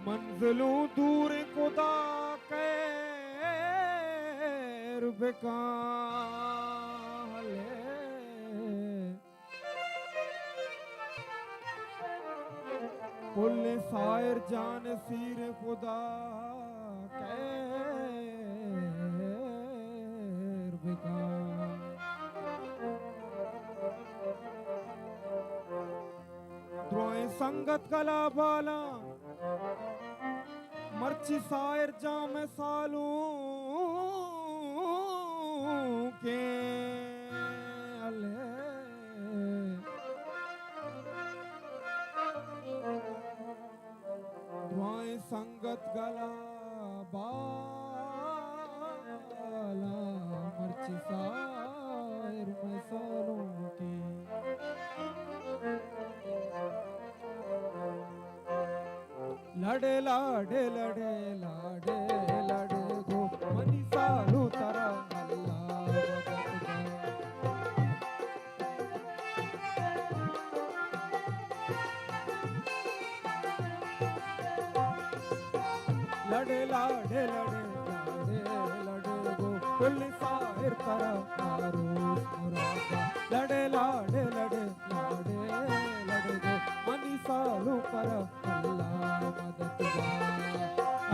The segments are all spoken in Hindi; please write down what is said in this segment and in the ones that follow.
मंजिलों दूर खुदा कैर बेकाले कुल सायर जान सीर खुदा कैर बेकार द्रोए संगत कला बाला मर्ची सायर जाम सालूं के अले द्रोए संगत गला बाला मर्ची सायर में सालूं के लड़े लाडे लड़े लाडे लड़े गो मनी सालू तरा अल्लाह लड़े लाडे लड़े लाडे लड़े गो कुल साहिर तरा आरोस मुरादा लड़े लाडे लड़े लाडे लड़े गो मनी सालू तरा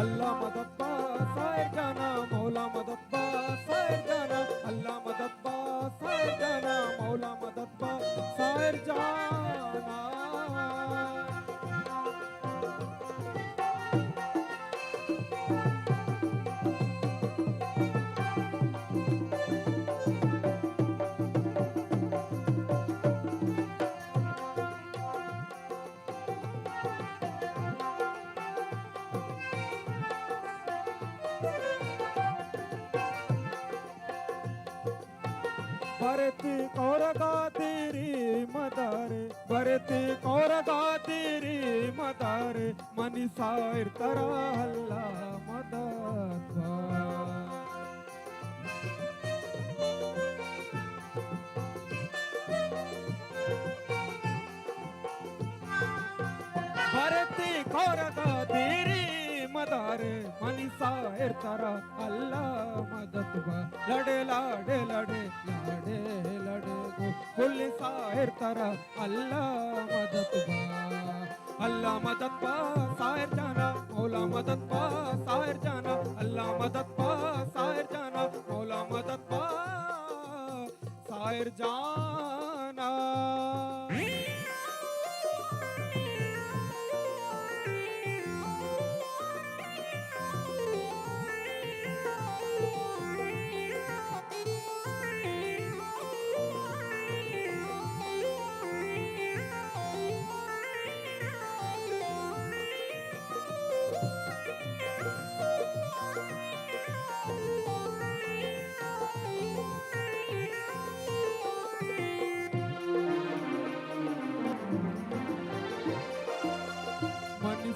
अल्लाह मदद बा सायर जाना मौला मदद बा सायर जाना अल्लाह मदद बा सायर जाना मौला मदद बा सायर जाना भरती कौरगा तेरी मदारे भरती कौरगा तेरी मदारे मनी सायर तरा अल्लाह मदद भरती कौरगा तेरी मदारे मनी सायर तरा अल्लाह मदद बा लड़े लाडे लड़े लाडे लड़े गो कुल सायर तरा अल्लाह मदद बा अल्लाह मदद बा सायर जाना मौला मदद बा सायर जाना अल्लाह मदद बा सायर जाना मौला मदद बा सायर जाना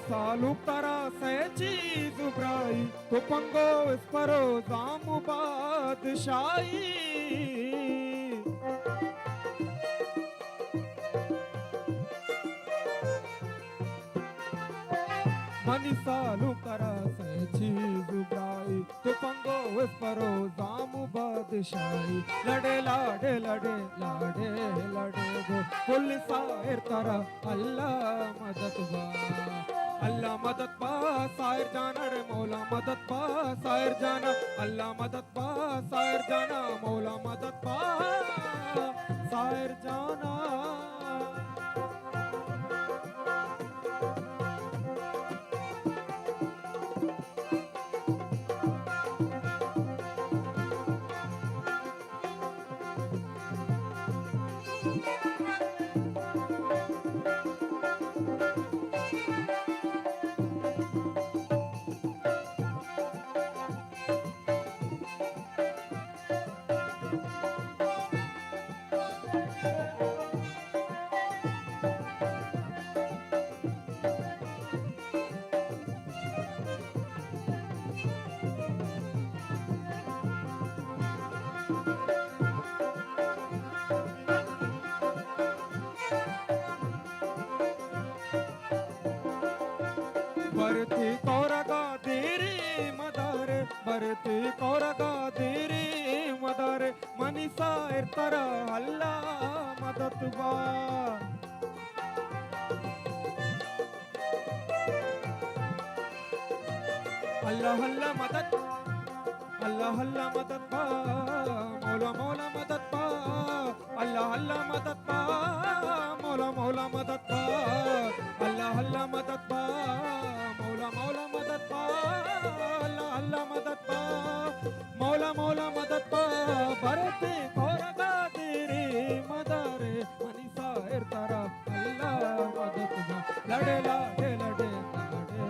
सालू तरा से चीज उभराई तो पंगो इस परो जामु बादशाही मनी सालू तरा से चीज उभराई तो पंगो इस परो जामु बादशाही लड़े लाडे लड़े लाडे लड़े गो कुल सायर तरा अल्लाह मदद बा अल्लाह मदद बा सायर जाना रे मौला मदद बा सायर जाना अल्लाह मदद बा सायर जाना मौला मदद बा सायर जाना ಬರ್ತಿ ಕೊರಗಾದಿರಿ ಮದಾರೆ ಬರ್ತಿ ಕೊರಗಾದಿರಿ ಮದಾರೆ ಮನಿಸ ಇರ್ತಾರ ಅಲ್ಲ ಮದತ್ ಬಾ अल्लाह अल्लाह मदद अल्लाह अल्लाह मदद पा मौला मौला मदद पा अल्लाह अल्लाह मदद पा मौला मौला मदद पा अल्लाह अल्लाह मदद पा मौला मौला मदद पा अल्लाह अल्लाह मदद पा मौला मौला मदद पा भरते कोरगा तेरे मदारे मनीषा इरतारा अल्लाह मदद पा लड़े लड़े लड़े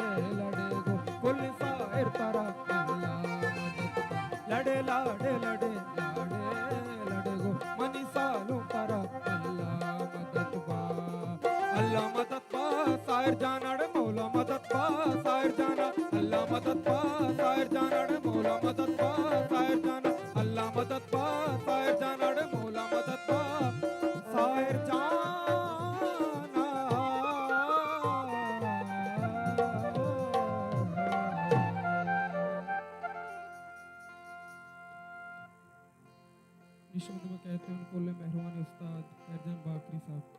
लड़े लड़े गो पुलिसा इरतारा अल्लाह मदद पा लड़े लड़े लड़े लड़े लड़े गो मनीषा लुकारा अल्लाह मदद पा अल्लाह मदद पा सायर जाना रे मौला मदद पा सायर जाना अल्लाह मदद पा सायर जाना रे मौला मदद पा सायर जाना अल्लाह मदद पा सायर जाना रे मौला मदद पा सायर जाना निशोद में कहते हैं उनको ले मेहरबान उस्ताद फैजन बाकरी साहब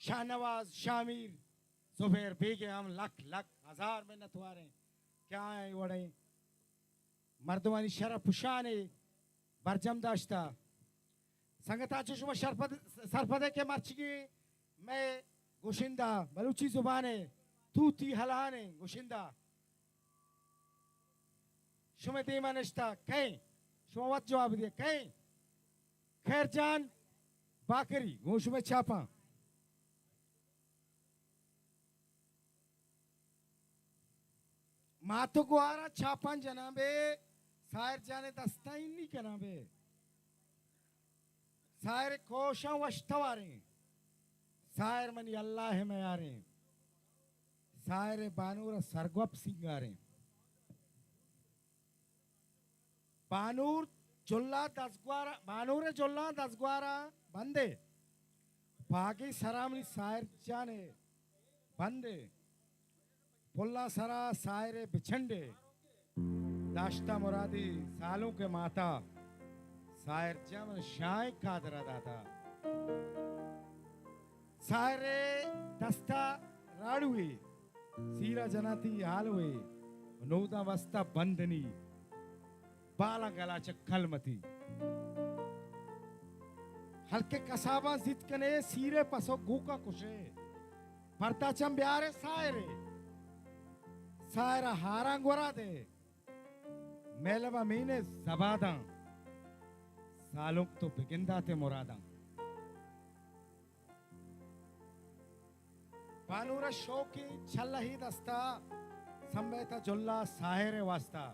शाहनवाज शामिर जुबैर बेगे हम लख लख हजार मेहनत वारे क्या है वड़े मर्दवानी शरफ पुशाने बरजम दाश्ता संगता चुशमा सरपदे के मर्चगी मैं गोशिंदा बलूची जुबाने तूती हलाने गोशिंदा शुमे दीमा नश्ता कहीं शुमा वत जवाब दिए कहीं खैर जान बाकरी गोश में छापा मातो गुआरा छापान जनाबे सायर जाने दस्ताइन नहीं कराबे सायर कोशा वश्तवारे सायर मनी अल्लाह में यारे सायर बानूर सरगप सिंगारे बानूर जोल्ला दसग्वारा बंदे बागी सरामनी सायर जाने बंदे पुल्ला सरा सायरे बिछंडे दाश्ता मुरादी सालों के माता सायर जम शाय कादरा दादा सायरे दस्ता राडुए सीरा जनाती हालवे नौदा वस्ता बंदनी बाला गला चक्कलमती हल्के कसाबा जित कने सीरे पसो गुका कुशे परता चम ब्यारे सायरे सायरा हारांग वरा दे मेलवा मीने जबादा सालों तो बिगिंदा ते मुरादा बानूरा शौकी छल्ला ही दस्ता संबेता जुल्ला साहेरे वास्ता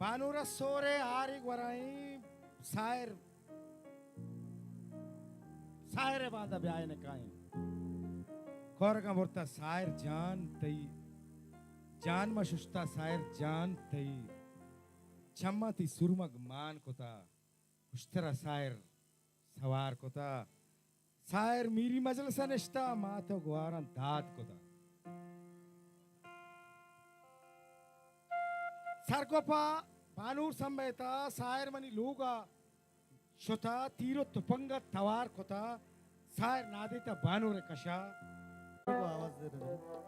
बानूरा सोरे हारी वराई सायरे बादा ब्याय ने काई कोरगा बोलता सायर जान तई जान मशुस्ता सायर जान तई चम्मती सुरमग मान कोता उस्तरा सायर सवार कोता सायर मीरी मजलसा निष्ठा मातो गुआरन दाद कोता सरकोपा बानूर संबेता सायर मनी लूगा शुता तीरो तुपंगा तवार कोता सायर नादिता बानूर कशा आवाज दे रहे